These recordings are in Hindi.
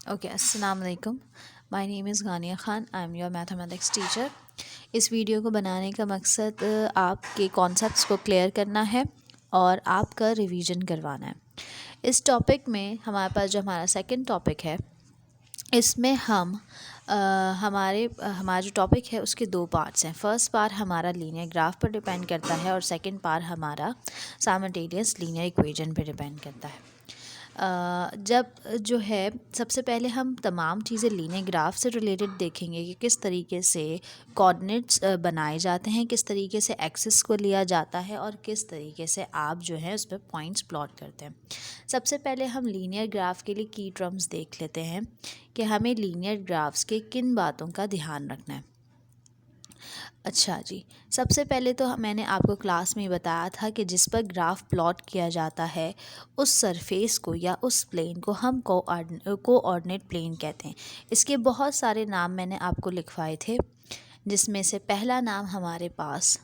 ओके, अस्सलाम वालेकुम। My name is Ghania Khan. I am your mathematics teacher. इस वीडियो को बनाने का मकसद आपके कॉन्सेप्ट्स को क्लियर करना है और आपका रिवीजन करवाना है। इस टॉपिक में हमारे पास जो हमारा सेकंड टॉपिक है, इसमें हम हमारा जो टॉपिक है उसके दो पार्ट्स हैं। फर्स्ट पार्ट हमारा लीनियर ग्राफ पर डिपेंड करता है और सेकंड पार्ट हमारा साइमल्टेनियस लीनियर इक्वेशन पर डिपेंड करता है। जब जो है सबसे पहले हम तमाम चीज़ें लीनियर ग्राफ से रिलेटेड देखेंगे कि किस तरीके से कोऑर्डिनेट्स बनाए जाते हैं, किस तरीके से एक्सिस को लिया जाता है और किस तरीके से आप जो है उस पर पॉइंट्स प्लॉट करते हैं। सबसे पहले हम लीनियर ग्राफ के लिए की टर्म्स देख लेते हैं कि हमें लीनियर ग्राफ्स के किन बातों का ध्यान रखना है। अच्छा जी, सबसे पहले तो मैंने आपको क्लास में बताया था कि जिस पर ग्राफ प्लॉट किया जाता है उस सरफेस को या उस प्लेन को हम कोऑर्डिनेट प्लेन कहते हैं। इसके बहुत सारे नाम मैंने आपको लिखवाए थे, जिसमें से पहला नाम हमारे पास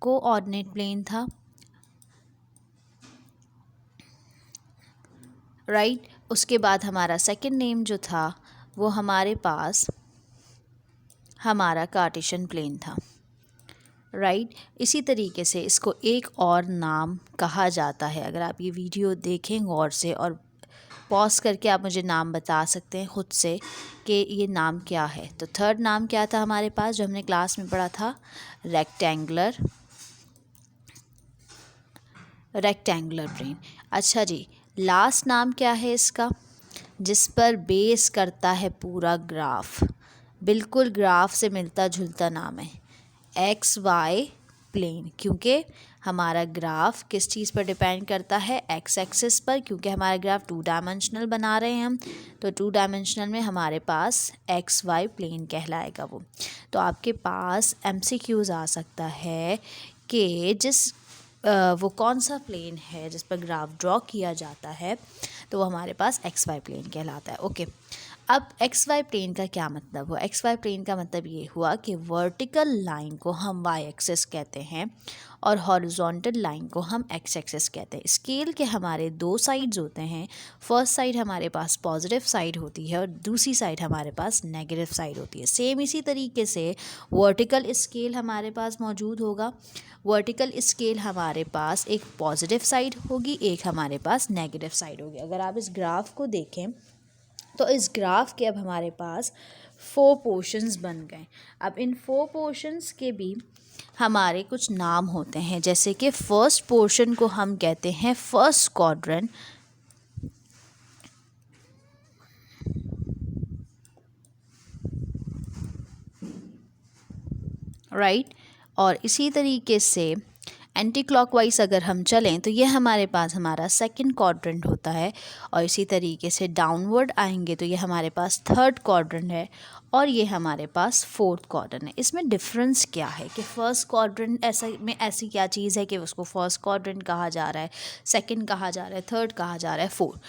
कोऑर्डिनेट प्लेन था, राइट। उसके बाद हमारा सेकंड नेम जो था वो हमारे पास हमारा कार्टेशियन प्लेन था, राइट। इसी तरीके से इसको एक और नाम कहा जाता है। अगर आप ये वीडियो देखें गौर से और पॉज करके आप मुझे नाम बता सकते हैं खुद से कि ये नाम क्या है। तो थर्ड नाम क्या था हमारे पास जो हमने क्लास में पढ़ा था? Rectangular plane. अच्छा जी, लास्ट नाम क्या है इसका? जिस पर बेस करता है पूरा ग्राफ, बिल्कुल ग्राफ से मिलता जुलता नाम है एक्स वाई प्लेन। क्योंकि हमारा ग्राफ किस चीज़ पर डिपेंड करता है? एक्स एक्सिस पर। क्योंकि हमारा ग्राफ 2 डायमेंशनल बना रहे हैं हम, तो 2 डायमेंशनल में हमारे पास एक्स वाई प्लेन कहलाएगा वो। तो आपके पास एमसीक्यूज़ आ सकता है कि वो कौन सा प्लेन है जिस पर ग्राफ ड्रॉ किया जाता है, तो वो हमारे पास एक्स वाई प्लेन कहलाता है। ओके, अब एक्स वाई प्लेन का क्या मतलब हुआ? एक्स वाई प्लेन का मतलब ये हुआ कि वर्टिकल लाइन को हम वाई एक्सिस कहते हैं और हॉरिजॉन्टल लाइन को हम एक्स एक्सिस कहते हैं। स्केल के हमारे दो साइड्स होते हैं। फर्स्ट साइड हमारे पास पॉजिटिव साइड होती है और दूसरी साइड हमारे पास नेगेटिव साइड होती है। सेम इसी तरीके से वर्टिकल स्केल हमारे पास मौजूद होगा। वर्टिकल स्केल हमारे पास एक पॉजिटिव साइड होगी, एक हमारे पास नेगेटिव साइड होगी। अगर आप इस ग्राफ को देखें तो इस ग्राफ के अब हमारे पास 4 पोर्शंस बन गए। अब इन 4 पोर्शंस के भी हमारे कुछ नाम होते हैं, जैसे कि फर्स्ट पोर्शन को हम कहते हैं फर्स्ट क्वाड्रेंट, राइट। और इसी तरीके से एंटी क्लॉकवाइज अगर हम चलें तो ये हमारे पास हमारा सेकंड क्वाड्रेंट होता है। और इसी तरीके से डाउनवर्ड आएंगे तो ये हमारे पास थर्ड क्वाड्रेंट है और ये हमारे पास फोर्थ क्वाड्रेंट है। इसमें डिफरेंस क्या है कि फर्स्ट क्वाड्रेंट ऐसी क्या चीज़ है कि उसको फर्स्ट क्वाड्रेंट कहा जा रहा है, सेकंड कहा जा रहा है, थर्ड कहा जा रहा है, फोर्थ?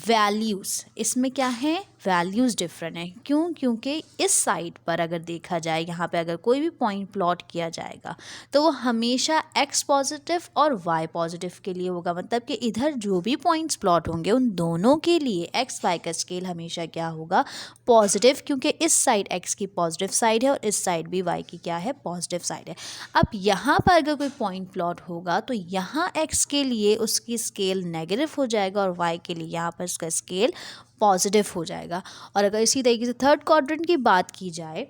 वैल्यूज़ इसमें क्या है? वैल्यूज़ डिफरेंट है। क्यों? क्योंकि इस साइड पर अगर देखा जाए, यहाँ पे अगर कोई भी पॉइंट प्लॉट किया जाएगा तो वो हमेशा एक्स पॉजिटिव और वाई पॉजिटिव के लिए होगा। मतलब कि इधर जो भी पॉइंट्स प्लॉट होंगे उन दोनों के लिए एक्स वाई का स्केल हमेशा क्या होगा? पॉजिटिव। क्योंकि इस साइड एक्स की पॉजिटिव साइड है और इस साइड भी वाई की क्या है? पॉजिटिव साइड है। अब यहाँ पर अगर कोई पॉइंट प्लॉट होगा तो यहाँ एक्स के लिए उसकी स्केल नेगेटिव हो जाएगा और वाई के लिए यहाँ पर उसका स्केल पॉजिटिव हो जाएगा। और अगर इसी तरीके से थर्ड क्वाड्रेंट की बात की जाए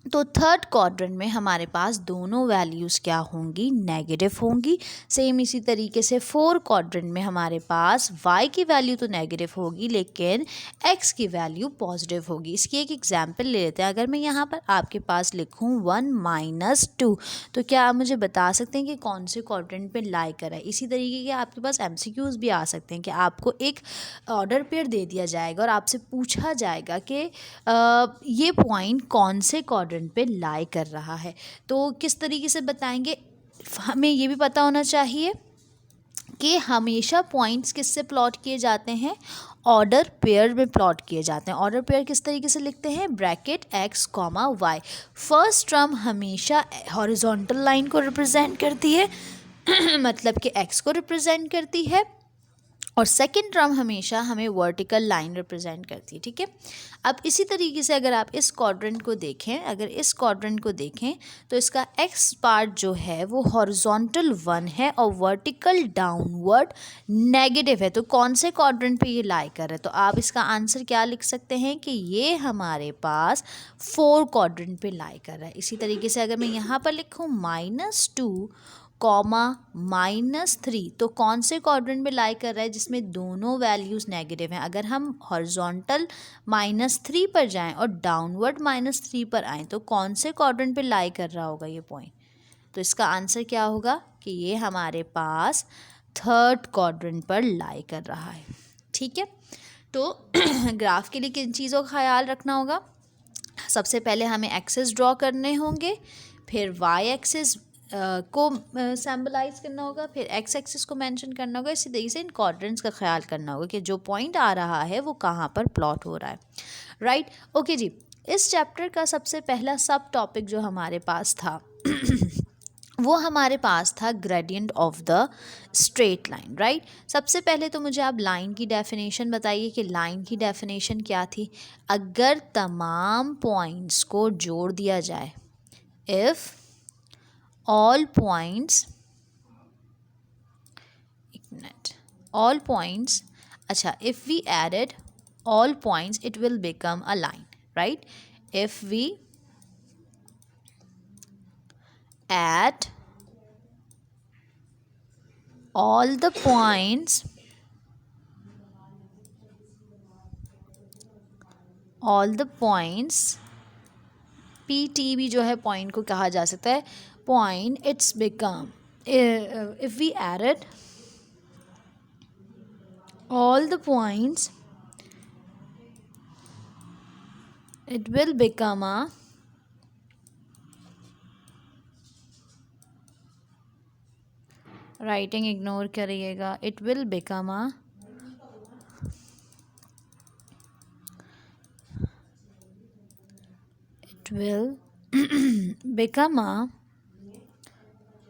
तो थर्ड क्वाड्रेंट में हमारे पास दोनों वैल्यूज़ क्या होंगी? नेगेटिव होंगी। सेम इसी तरीके से फोर क्वाड्रेंट में हमारे पास y की वैल्यू तो नेगेटिव होगी लेकिन x की वैल्यू पॉजिटिव होगी। इसकी एक एग्जांपल ले लेते हैं। अगर मैं यहाँ पर आपके पास लिखूँ 1 - 2 तो क्या आप मुझे बता सकते हैं कि कौन से क्वाड्रेंट पे लाई कर है? इसी तरीके के आपके पास MCQs भी आ सकते हैं कि आपको एक ऑर्डर पेयर दे दिया जाएगा और आपसे पूछा जाएगा कि ये पॉइंट कौन से क्वाड्रेंट पे लाई कर रहा है। तो किस तरीके से बताएंगे? हमें ये भी पता होना चाहिए कि हमेशा पॉइंट्स किससे प्लॉट किए जाते हैं? ऑर्डर पेयर में प्लॉट किए जाते हैं। ऑर्डर पेयर किस तरीके से लिखते हैं? Bracket x comma y। First term हमेशा हॉरिजॉन्टल लाइन को रिप्रेजेंट करती है मतलब कि x को रिप्रेजेंट करती है और सेकंड टर्म हमेशा हमें वर्टिकल लाइन रिप्रेजेंट करती है, ठीक है। अब इसी तरीके से अगर आप इस क्वाड्रेंट को देखें, अगर इस क्वाड्रेंट को देखें तो इसका एक्स पार्ट जो है वो हॉरिजॉन्टल 1 है और वर्टिकल डाउनवर्ड नेगेटिव है। तो कौन से क्वाड्रेंट पे ये लाई कर रहा है? तो आप इसका आंसर क्या लिख सकते हैं कि ये हमारे पास 4 क्वाड्रेंट पे लाई कर रहा है। इसी तरीके से अगर मैं यहाँ पर लिखूँ -2, -3, तो कौन से क्वाड्रेंट में लाई कर रहा है? जिसमें दोनों वैल्यूज़ नेगेटिव हैं। अगर हम हॉरिजॉन्टल -3 पर जाएं और डाउनवर्ड -3 पर आएँ तो कौन से क्वाड्रेंट पे लाई कर रहा होगा ये पॉइंट? तो इसका आंसर क्या होगा कि ये हमारे पास थर्ड क्वाड्रेंट पर लाई कर रहा है, ठीक है। तो ग्राफ के लिए किन चीज़ों का ख्याल रखना होगा? सबसे पहले हमें एक्सेस ड्रॉ करने होंगे, फिर वाई एक्सेस को सिंबलाइज करना होगा, फिर एक्स एक्सिस को मेंशन करना होगा। इसी तरीके से इन क्वाड्रेंट्स का ख्याल करना होगा कि जो पॉइंट आ रहा है वो कहाँ पर प्लॉट हो रहा है, राइट। ओके जी, इस चैप्टर का सबसे पहला सब टॉपिक जो हमारे पास था वो हमारे पास था gradient of the straight line, right. सबसे पहले तो मुझे आप लाइन की डेफिनेशन बताइए कि लाइन की डेफिनेशन क्या थी। अगर तमाम पॉइंट्स को जोड़ दिया जाए, इफ़ all points, एक मिनट, all points, अच्छा, if we added all points it will become a line, right? If we add all the points, PT भी जो है पॉइंट को कहा जा सकता है, point it's become, if we added all the points it will become a writing ignore करिएगा, it will become a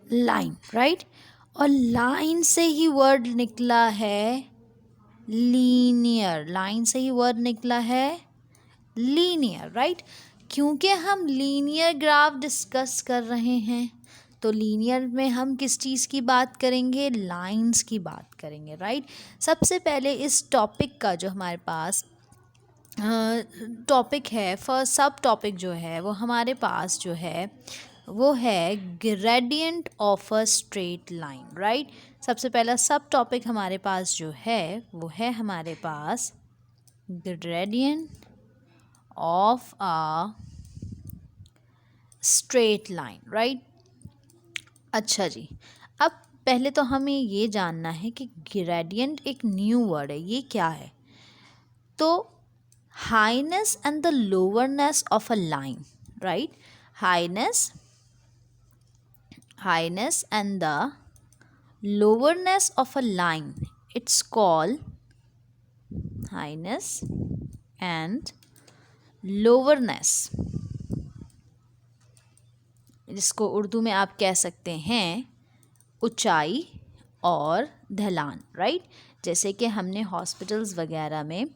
line, right. और लाइन से ही वर्ड निकला है लीनियर, लाइन से ही वर्ड निकला है लीनियर, राइट। क्योंकि हम लीनियर ग्राफ डिस्कस कर रहे हैं तो लीनियर में हम किस चीज़ की बात करेंगे? लाइंस की बात करेंगे, राइट। सबसे पहले इस टॉपिक का जो हमारे पास टॉपिक है, फर्स्ट सब टॉपिक जो है वो हमारे पास जो है वो है gradient of a straight line, right. सबसे पहला सब टॉपिक हमारे पास जो है वो है हमारे पास gradient of a straight line, right. अच्छा जी, अब पहले तो हमें ये जानना है कि ग्रेडियंट एक न्यू वर्ड है, ये क्या है? तो highness and the lowerness of a line, right. Highness and the lowerness of a line, it's called highness and lowerness, जिसको उर्दू में आप कह सकते हैं ऊंचाई और ढलान, राइट। जैसे कि हमने हॉस्पिटल्स वगैरह में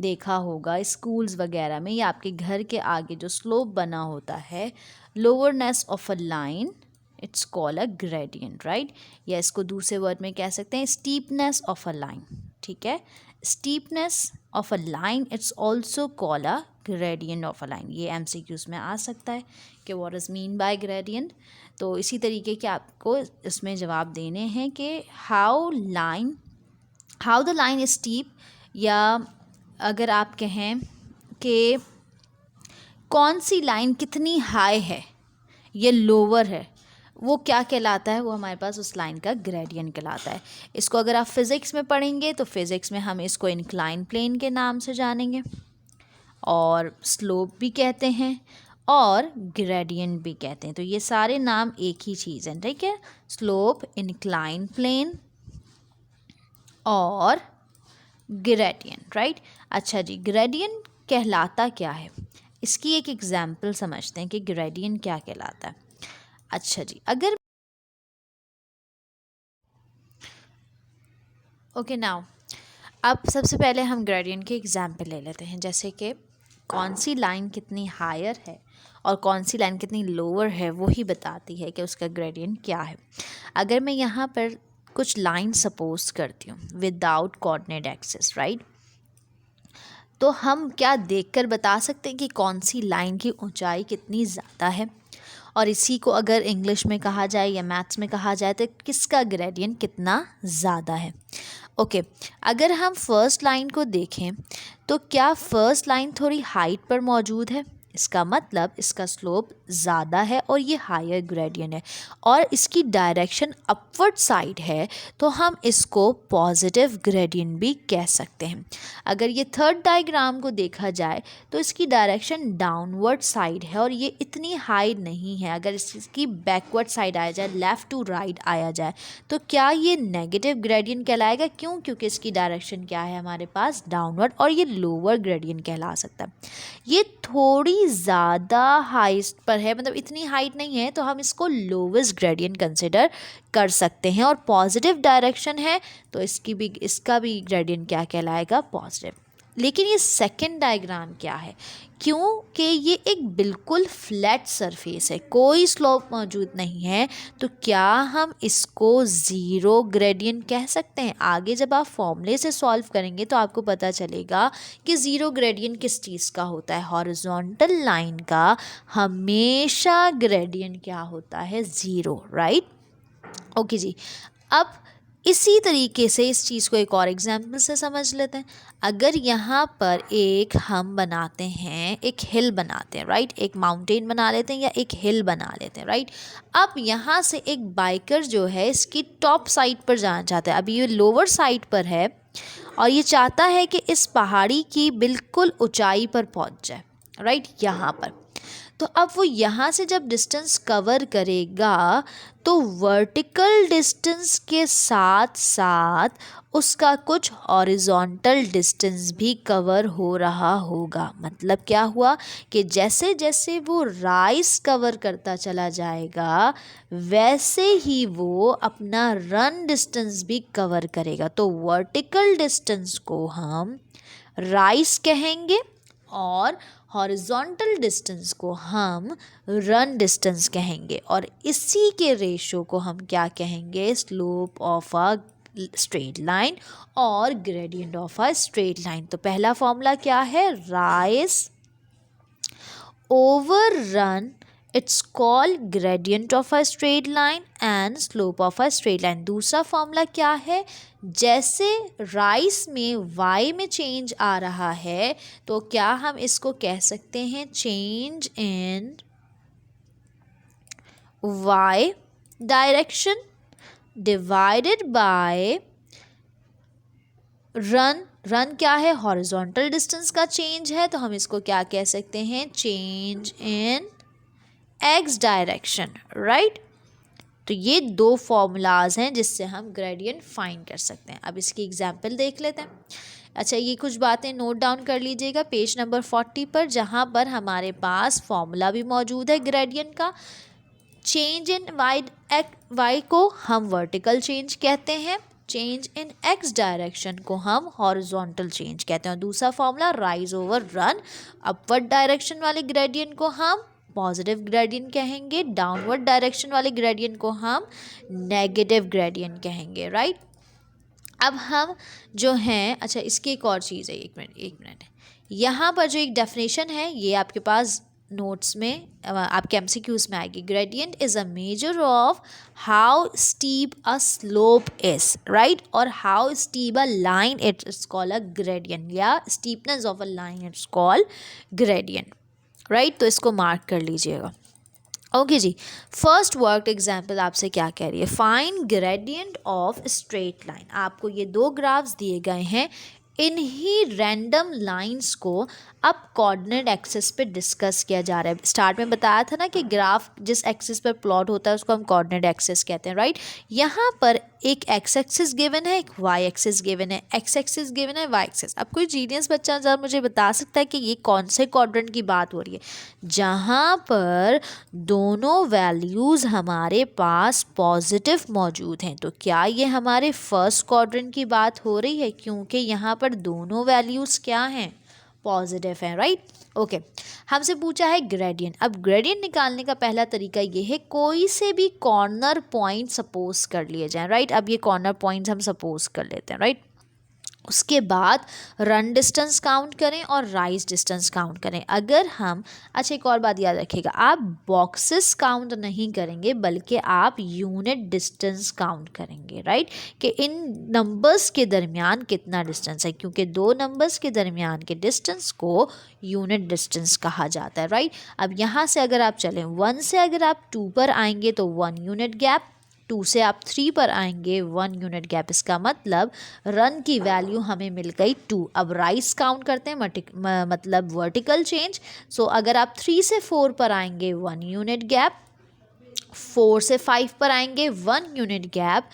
देखा होगा, स्कूल्स वगैरह में, या आपके घर के आगे जो स्लोप बना होता है, lowerness of a line it's call a gradient, right. या इसको दूसरे वर्ड में कह सकते हैं स्टीपनेस ऑफ अ लाइन, ठीक है। Steepness of a line it's also call a gradient of a line. ये MCQs में आ सकता है कि what is mean by gradient. तो इसी तरीके के आपको इसमें जवाब देने हैं कि how the line is steep, या अगर आप कहें कि कौन सी लाइन कितनी हाई है या लोअर है, वो क्या कहलाता है? वो हमारे पास उस लाइन का ग्रेडियंट कहलाता है। इसको अगर आप फिज़िक्स में पढ़ेंगे तो फिज़िक्स में हम इसको इंक्लाइन प्लेन के नाम से जानेंगे, और स्लोप भी कहते हैं और ग्रेडियंट भी कहते हैं। तो ये सारे नाम एक ही चीज़ हैं, ठीक है। स्लोप, इंक्लाइन प्लेन और ग्रेडियंट, राइट। अच्छा जी, ग्रेडियंट कहलाता क्या है? इसकी एक एग्जाम्पल समझते हैं कि ग्रेडियंट क्या कहलाता है। अच्छा जी, अगर ओके नाउ अब सबसे पहले हम ग्रेडियंट के एग्जाम्पल ले लेते हैं, जैसे कि कौन सी लाइन कितनी हायर है और कौन सी लाइन कितनी लोअर है वो ही बताती है कि उसका ग्रेडियंट क्या है। अगर मैं यहाँ पर कुछ लाइन सपोज करती हूँ विदाउट कोऑर्डिनेट एक्सिस, राइट, तो हम क्या देखकर बता सकते हैं कि कौन सी लाइन की ऊंचाई कितनी ज़्यादा है, और इसी को अगर इंग्लिश में कहा जाए या मैथ्स में कहा जाए तो किसका ग्रेडियंट कितना ज़्यादा है। ओके, अगर हम फर्स्ट लाइन को देखें तो क्या फर्स्ट लाइन थोड़ी हाइट पर मौजूद है, इसका मतलब इसका स्लोप ज़्यादा है और ये हायर ग्रेडियंट है और इसकी डायरेक्शन अपवर्ड साइड है, तो हम इसको पॉजिटिव ग्रेडियंट भी कह सकते हैं। अगर ये थर्ड डायग्राम को देखा जाए तो इसकी डायरेक्शन डाउनवर्ड साइड है और ये इतनी हाई नहीं है। अगर इसकी बैकवर्ड साइड आया जाए, लेफ़्ट टू राइट आया जाए, तो क्या ये नेगेटिव ग्रेडियंट कहलाएगा? क्यों? क्योंकि इसकी डायरेक्शन क्या है हमारे पास, डाउनवर्ड, और ये लोअर ग्रेडियंट कहला सकता है। ये थोड़ी ज़्यादा हाइट पर है, मतलब इतनी हाइट नहीं है, तो हम इसको लोवेस्ट ग्रेडियंट कंसिडर कर सकते हैं। और पॉजिटिव डायरेक्शन है तो इसका भी ग्रेडियंट क्या कहलाएगा, पॉजिटिव। लेकिन ये सेकंड डायग्राम क्या है, क्योंकि ये एक बिल्कुल फ्लैट सरफेस है, कोई स्लोप मौजूद नहीं है, तो क्या हम इसको ज़ीरो ग्रेडियंट कह सकते हैं? आगे जब आप फॉर्मूले से सॉल्व करेंगे तो आपको पता चलेगा कि ज़ीरो ग्रेडियंट किस चीज़ का होता है। हॉरिजॉन्टल लाइन का हमेशा ग्रेडियंट क्या होता है, ज़ीरो, राइट। ओके जी, अब इसी तरीके से इस चीज़ को एक और एग्जाम्पल से समझ लेते हैं। अगर यहाँ पर एक हम बनाते हैं, एक हिल बनाते हैं, राइट, एक माउंटेन बना लेते हैं या एक हिल बना लेते हैं, राइट। अब यहाँ से एक बाइकर जो है इसकी टॉप साइड पर जाना चाहता है, अभी ये लोअर साइड पर है और ये चाहता है कि इस पहाड़ी की बिल्कुल ऊंचाई पर पहुँच जाए, राइट, यहाँ पर। तो अब वो यहाँ से जब डिस्टेंस कवर करेगा तो वर्टिकल डिस्टेंस के साथ साथ उसका कुछ हॉरिजॉन्टल डिस्टेंस भी कवर हो रहा होगा। मतलब क्या हुआ कि जैसे जैसे वो राइज कवर करता चला जाएगा वैसे ही वो अपना रन डिस्टेंस भी कवर करेगा। तो वर्टिकल डिस्टेंस को हम राइज कहेंगे और हॉरिजॉन्टल डिस्टेंस को हम रन डिस्टेंस कहेंगे, और इसी के रेशो को हम क्या कहेंगे, slope of a straight line और gradient of a straight line. तो पहला फॉर्मूला क्या है, rise over run, it's called gradient of a straight line and slope of a straight line. दूसरा फॉर्मूला क्या है, जैसे राइस में y में चेंज आ रहा है तो क्या हम इसको कह सकते हैं, change in y direction divided by run. Run क्या है, हॉरिजॉन्टल डिस्टेंस का चेंज है, तो हम इसको क्या कह सकते हैं, change in x direction, right. तो ये दो फॉर्मूलाज हैं जिससे हम ग्रेडियंट फाइंड कर सकते हैं। अब इसकी एग्जांपल देख लेते हैं। अच्छा, ये कुछ बातें नोट डाउन कर लीजिएगा पेज नंबर 40 पर, जहाँ पर हमारे पास फॉर्मूला भी मौजूद है ग्रेडियंट का। चेंज इन वाई को हम वर्टिकल चेंज कहते हैं, चेंज इन एक्स डायरेक्शन को हम हॉरिजॉन्टल चेंज कहते हैं। और दूसरा formula rise over run, upward direction वाले ग्रेडियंट को हम पॉजिटिव ग्रेडियंट कहेंगे, डाउनवर्ड डायरेक्शन वाले ग्रेडियंट को हम नेगेटिव ग्रेडियंट कहेंगे, राइट। अब हम जो हैं, अच्छा इसकी एक और चीज़ है, एक मिनट यहाँ पर जो एक डेफिनेशन है ये आपके पास नोट्स में आपके एमसीक्यूज में आएगी। Gradient is a measure of how steep a slope is, right, और how steep a line it's called a gradient, या steepness of a line it's called gradient, right. तो इसको मार्क कर लीजिएगा। ओके जी, फर्स्ट वर्क एग्जाम्पल आपसे क्या कह रही है, find gradient of straight line. आपको ये दो ग्राफ्स दिए गए हैं, इन्हीं रैंडम लाइंस को अब कोऑर्डिनेट एक्सिस पे डिस्कस किया जा रहा है। स्टार्ट में बताया था ना कि ग्राफ जिस एक्सिस पर प्लॉट होता है उसको हम कोऑर्डिनेट एक्सिस कहते हैं, राइट। यहाँ पर एक एक्स एक्सिस गिवन है, एक वाई एक्सिस गिवन है, एक्स एक्सिस गिवन है, वाई एक्सिस। अब कोई जीनियस बच्चा जरा मुझे बता सकता है कि ये कौन से क्वाड्रेंट की बात हो रही है जहाँ पर दोनों वैल्यूज़ हमारे पास पॉजिटिव मौजूद हैं। तो क्या ये हमारे फर्स्ट क्वाड्रेंट की बात हो रही है, क्योंकि यहाँ पर दोनों वैल्यूज़ क्या हैं, पॉजिटिव है, राइट। ओके, हमसे पूछा है ग्रेडियंट। अब ग्रेडियंट निकालने का पहला तरीका ये है, कोई से भी कॉर्नर पॉइंट सपोज कर लिए जाए, राइट। अब ये कॉर्नर पॉइंट्स हम सपोज कर लेते हैं, राइट। उसके बाद रन डिस्टेंस काउंट करें और राइज डिस्टेंस काउंट करें। अगर हम, अच्छा एक और बात याद रखिएगा, आप बॉक्सेस काउंट नहीं करेंगे बल्कि आप यूनिट डिस्टेंस काउंट करेंगे, राइट, कि इन नंबर्स के दरमियान कितना डिस्टेंस है, क्योंकि दो नंबर्स के दरमियान के डिस्टेंस को यूनिट डिस्टेंस कहा जाता है, राइट। अब यहाँ से अगर आप चलें 1 से अगर आप 2 पर आएंगे तो 1 यूनिट गैप, 2 से आप 3 पर आएंगे 1 यूनिट गैप। इसका मतलब रन की वैल्यू हमें मिल गई 2। अब राइज काउंट करते हैं, मतलब वर्टिकल चेंज। सो अगर आप 3 से 4 पर आएंगे 1 यूनिट गैप, 4 से 5 पर आएंगे 1 यूनिट गैप,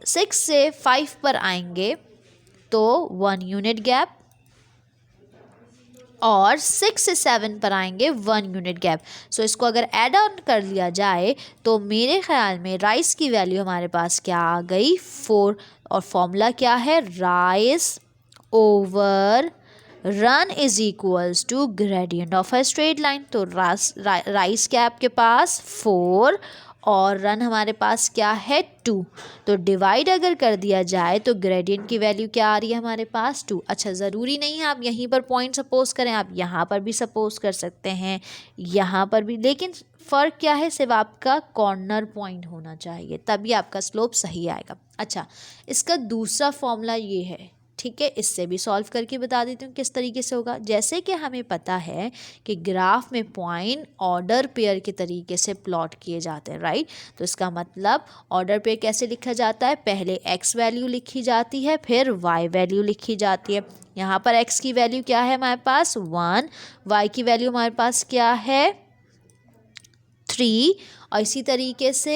6 से 5 पर आएंगे तो 1 यूनिट गैप, और 6 से 7 पर आएंगे 1 यूनिट गैप। सो इसको अगर ऐड ऑन कर लिया जाए तो मेरे ख्याल में राइज की वैल्यू हमारे पास क्या आ गई, 4। और फॉर्मूला क्या है, rise over run is equals to gradient of a straight line. तो राइज क्या है आपके पास 4 और रन हमारे पास क्या है 2। तो डिवाइड अगर कर दिया जाए तो ग्रेडियंट की वैल्यू क्या आ रही है हमारे पास 2। अच्छा, ज़रूरी नहीं है आप यहीं पर पॉइंट सपोज करें, आप यहाँ पर भी सपोज कर सकते हैं, यहाँ पर भी, लेकिन फ़र्क क्या है, सिर्फ आपका कॉर्नर पॉइंट होना चाहिए, तभी आपका स्लोप सही आएगा। अच्छा, इसका दूसरा फॉर्मूला ये है, ठीक है, इससे भी सॉल्व करके बता देती हूँ किस तरीके से होगा। जैसे कि हमें पता है कि ग्राफ में पॉइंट ऑर्डर पेयर के तरीके से प्लॉट किए जाते हैं, राइट। तो इसका मतलब ऑर्डर पेयर कैसे लिखा जाता है, पहले x वैल्यू लिखी जाती है, फिर y वैल्यू लिखी जाती है। यहाँ पर x की वैल्यू क्या है हमारे पास 1, y की वैल्यू हमारे पास क्या है 3, और इसी तरीके से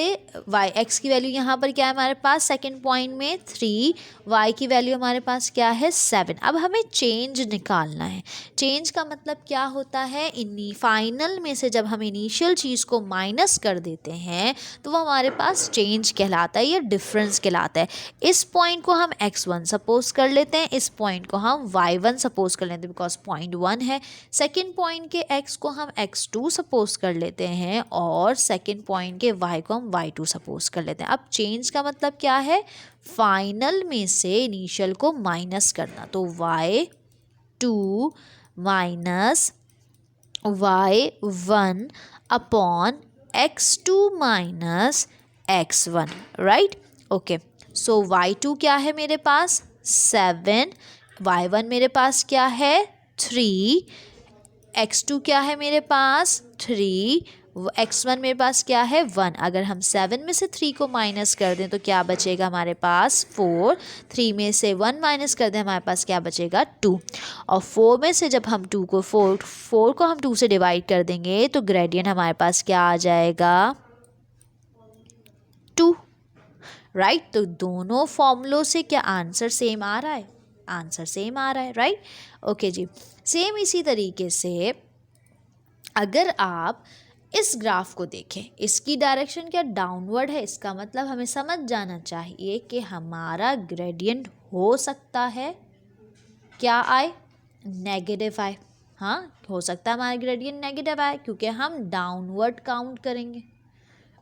x की वैल्यू यहाँ पर क्या है हमारे पास सेकंड पॉइंट में 3, y की वैल्यू हमारे पास क्या है 7। अब हमें चेंज निकालना है। चेंज का मतलब क्या होता है, फाइनल में से जब हम इनिशियल चीज़ को माइनस कर देते हैं तो वो हमारे पास चेंज कहलाता है या डिफरेंस कहलाता है। इस पॉइंट को हम x1 सपोज कर लेते हैं, इस पॉइंट को हम y1 सपोज कर लेते हैं बिकॉज पॉइंट 1 है। सेकेंड पॉइंट के x को हम x2 सपोज कर लेते हैं और सेकेंड पॉइंट के y को हम y2 सपोज कर लेते हैं। अब चेंज का मतलब क्या है, फाइनल में से इनिशियल को माइनस करना। तो y2 minus y1 upon x2 minus x1, right. Okay, so y2 क्या है मेरे पास 7, y1 मेरे पास क्या है 3, x2 क्या है मेरे पास 3, x1 मेरे पास क्या है 1। अगर हम 7 में से 3 को माइनस कर दें तो क्या बचेगा हमारे पास 4, 3 में से 1 माइनस कर दें हमारे पास क्या बचेगा 2, और 4 में से जब हम 4 को हम 2 से डिवाइड कर देंगे तो ग्रेडियंट हमारे पास क्या आ जाएगा 2, राइट। तो दोनों फॉर्मूलों से क्या आंसर सेम आ रहा है, आंसर सेम आ रहा है, राइट। ओके जी, सेम इसी तरीके से अगर आप इस ग्राफ को देखें, इसकी डायरेक्शन क्या डाउनवर्ड है, इसका मतलब हमें समझ जाना चाहिए कि हमारा ग्रेडियंट हो सकता है क्या आए, नेगेटिव आए। हाँ, हो सकता है हमारा ग्रेडियंट नेगेटिव आए क्योंकि हम डाउनवर्ड काउंट करेंगे,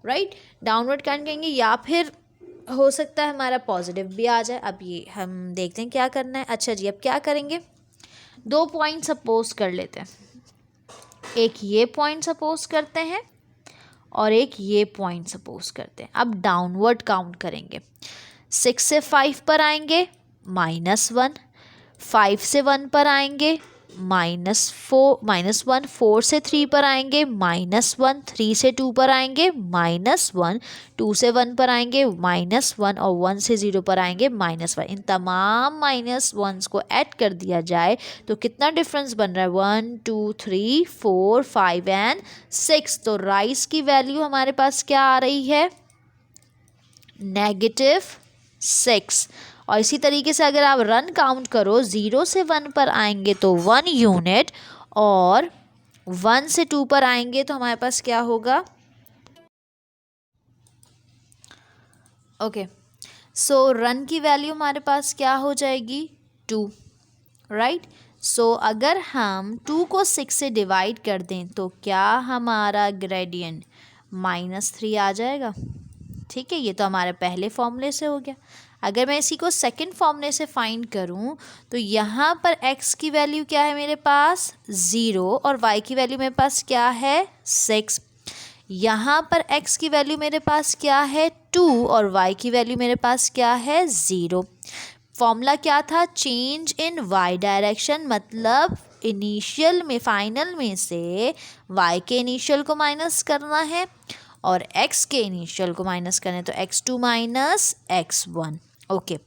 राइट, डाउनवर्ड काउंट करेंगे, या फिर हो सकता है हमारा पॉजिटिव भी आ जाए। अब ये हम देखते हैं क्या करना है। अच्छा जी, अब क्या करेंगे, 2 पॉइंट सपोज कर लेते हैं, एक ये पॉइंट सपोज करते हैं और एक ये पॉइंट सपोज करते हैं। अब डाउनवर्ड काउंट करेंगे, 6 से 5 पर आएंगे -1, 5 से 1 पर आएंगे -1 4 से 3 पर आएंगे, -1 3 से 2 पर आएंगे, -1 2 से 1 पर आएंगे, -1 और 1 से 0 पर आएंगे, -1। इन तमाम -1s को ऐड कर दिया जाए तो कितना डिफरेंस बन रहा है, 1 2 3 4 5 एंड 6। तो राइस की वैल्यू हमारे पास क्या आ रही है, -6। और इसी तरीके से अगर आप रन काउंट करो, 0 से 1 पर आएंगे तो 1 यूनिट, और 1 से 2 पर आएंगे तो हमारे पास क्या होगा, ओके। सो रन की वैल्यू हमारे पास क्या हो जाएगी, 2, राइट। सो अगर हम 2 को 6 से डिवाइड कर दें तो क्या हमारा ग्रेडियंट -3 आ जाएगा। ठीक है, ये तो हमारे पहले फॉर्मूले से हो गया। अगर मैं इसी को सेकंड फॉर्मूले से फाइंड करूं तो यहाँ पर x की वैल्यू क्या है मेरे पास, 0, और y की वैल्यू मेरे पास क्या है, 6। यहाँ पर x की वैल्यू मेरे पास क्या है, 2, और y की वैल्यू मेरे पास क्या है, 0। फॉर्मूला क्या था, चेंज इन y डायरेक्शन, मतलब इनिशियल में, फाइनल में से y के इनिशियल को माइनस करना है और x के इनिशियल को माइनस करना है, तो x2 minus x1। Okay,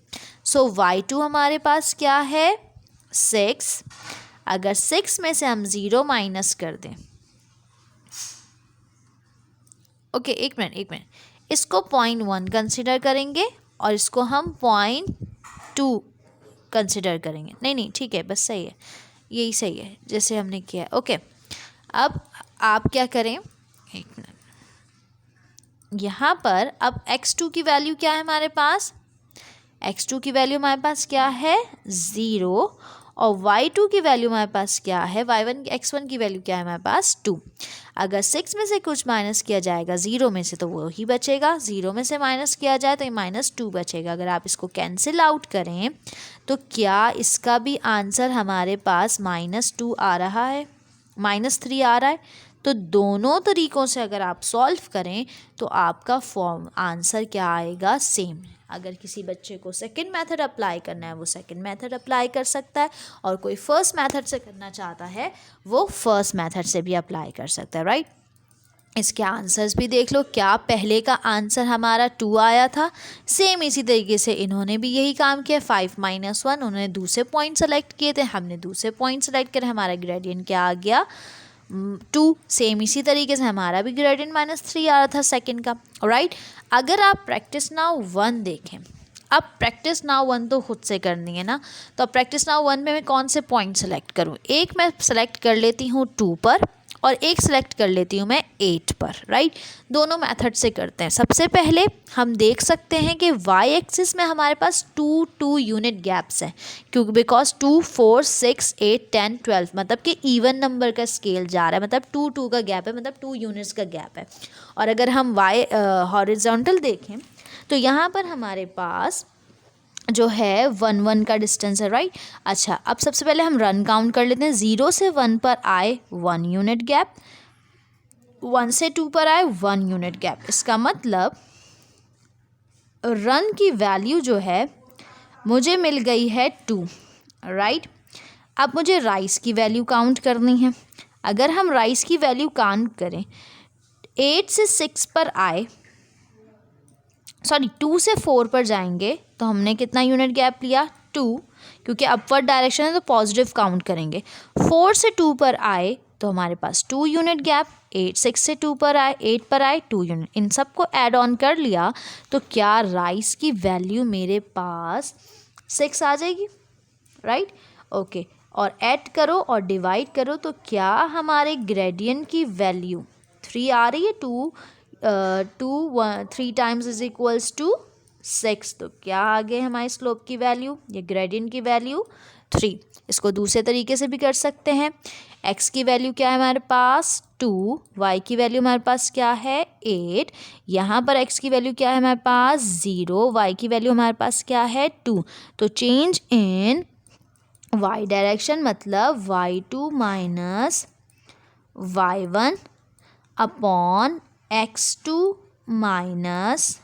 so y2 हमारे पास क्या है, 6। अगर 6 में से हम 0 माइनस कर दें, ओके, एक मिनट, इसको 0.1 कंसिडर करेंगे और इसको हम 0.2 कंसिडर करेंगे। नहीं, ठीक है, बस सही है, यही सही है जैसे हमने किया। ओके, अब आप क्या करें, एक मिनट, यहाँ पर अब x2 की वैल्यू क्या है हमारे पास, x2 की वैल्यू हमारे पास क्या है, 0, और y2 की वैल्यू हमारे पास क्या है, x1 की वैल्यू क्या है हमारे पास, 2। अगर 6 में से कुछ माइनस किया जाएगा 0 में से तो वो ही बचेगा, 0 में से माइनस किया जाए तो ये -2 बचेगा। अगर आप इसको कैंसिल आउट करें तो क्या इसका भी आंसर हमारे पास -2 आ रहा है, -3 आ रहा है। तो दोनों तरीक़ों से अगर आप सॉल्व करें तो आपका फॉर्म आंसर क्या आएगा, सेम। अगर किसी बच्चे को सेकंड मेथड अप्लाई करना है वो सेकंड मेथड अप्लाई कर सकता है, और कोई फर्स्ट मेथड से करना चाहता है वो फर्स्ट मेथड से भी अप्लाई कर सकता है, राइट। इसके आंसर्स भी देख लो, क्या पहले का आंसर हमारा 2 आया था, सेम इसी तरीके से इन्होंने भी यही काम किया, 5 - 1, उन्होंने दूसरे पॉइंट सेलेक्ट किए थे, हमने दूसरे पॉइंट सेलेक्ट करे, हमारा ग्रेडियंट क्या आ गया, 2। सेम इसी तरीके से हमारा भी ग्रेडियंट -3 आ रहा था सेकंड का, राइट। अगर आप प्रैक्टिस नाउ 1 देखें, अब प्रैक्टिस नाउ 1 तो खुद से करनी है ना, तो प्रैक्टिस नाउ 1 में मैं कौन से पॉइंट सेलेक्ट करूँ, एक मैं सेलेक्ट कर लेती हूँ 2 पर और एक सेलेक्ट कर लेती हूँ मैं 8 पर, राइट। दोनों मेथड से करते हैं। सबसे पहले हम देख सकते हैं कि y एक्सिस में हमारे पास 2 यूनिट गैप्स हैं, क्योंकि बिकॉज 2 4 6 8 10 12 मतलब कि इवन नंबर का स्केल जा रहा है, मतलब 2 का गैप है, मतलब 2 यूनिट्स का गैप है। और अगर हम y हॉरिजॉन्टल देखें तो यहाँ पर हमारे पास जो है 1 1 का डिस्टेंस है, राइट। अच्छा, अब सबसे पहले हम रन काउंट कर लेते हैं। 0 से 1 पर आए 1 यूनिट गैप, 1 से 2 पर आए 1 यूनिट गैप। इसका मतलब रन की वैल्यू जो है मुझे मिल गई है 2, राइट। अब मुझे राइस की वैल्यू काउंट करनी है। अगर हम राइस की वैल्यू काउंट करें, 8 से 6 पर आए, 2 से 4 पर जाएंगे तो हमने कितना यूनिट गैप लिया, 2, क्योंकि अपवर्ड डायरेक्शन है तो पॉजिटिव काउंट करेंगे। 4 से 2 पर आए तो हमारे पास 2 यूनिट गैप, 6 से 2 पर आए, 8 पर आए 2 यूनिट, इन सबको ऐड ऑन कर लिया तो क्या राइस की वैल्यू मेरे पास 6 आ जाएगी, राइट। ओके, और ऐड करो और डिवाइड करो तो क्या हमारे ग्रेडियंट की वैल्यू 3 आ रही है, 3 टाइम्स इज इक्वल्स टू 6। तो क्या आ गए हमारे स्लोप की वैल्यू, ये ग्रेडियंट की वैल्यू 3। इसको दूसरे तरीके से भी कर सकते हैं। x की वैल्यू क्या है हमारे पास, 2, y की वैल्यू हमारे पास क्या है, 8। यहाँ पर x की वैल्यू क्या है हमारे पास, 0, y की वैल्यू हमारे पास क्या है, 2। तो चेंज इन y डायरेक्शन मतलब y2 minus y1 upon x2 minus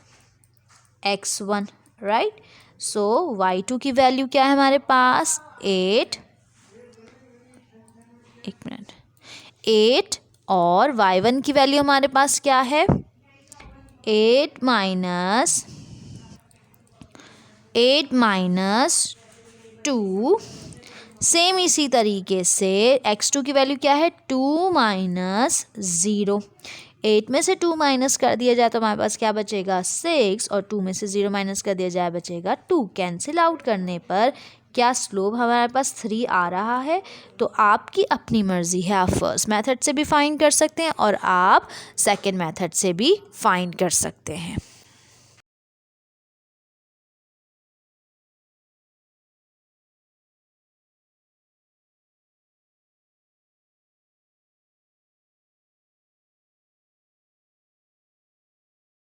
x1, right. So y2 की वैल्यू क्या है हमारे पास, 8, 8 और y1 की वैल्यू हमारे पास क्या है 8 माइनस 2। सेम इसी तरीके से x2 की वैल्यू क्या है 2 माइनस 0। 8 में से 2 माइनस कर दिया जाए तो हमारे पास क्या बचेगा 6 और 2 में से 0 माइनस कर दिया जाए बचेगा 2। कैंसिल आउट करने पर क्या स्लोप हमारे पास 3 आ रहा है। तो आपकी अपनी मर्ज़ी है, आप फर्स्ट मेथड से भी फाइंड कर सकते हैं और आप सेकंड मेथड से भी फाइंड कर सकते हैं।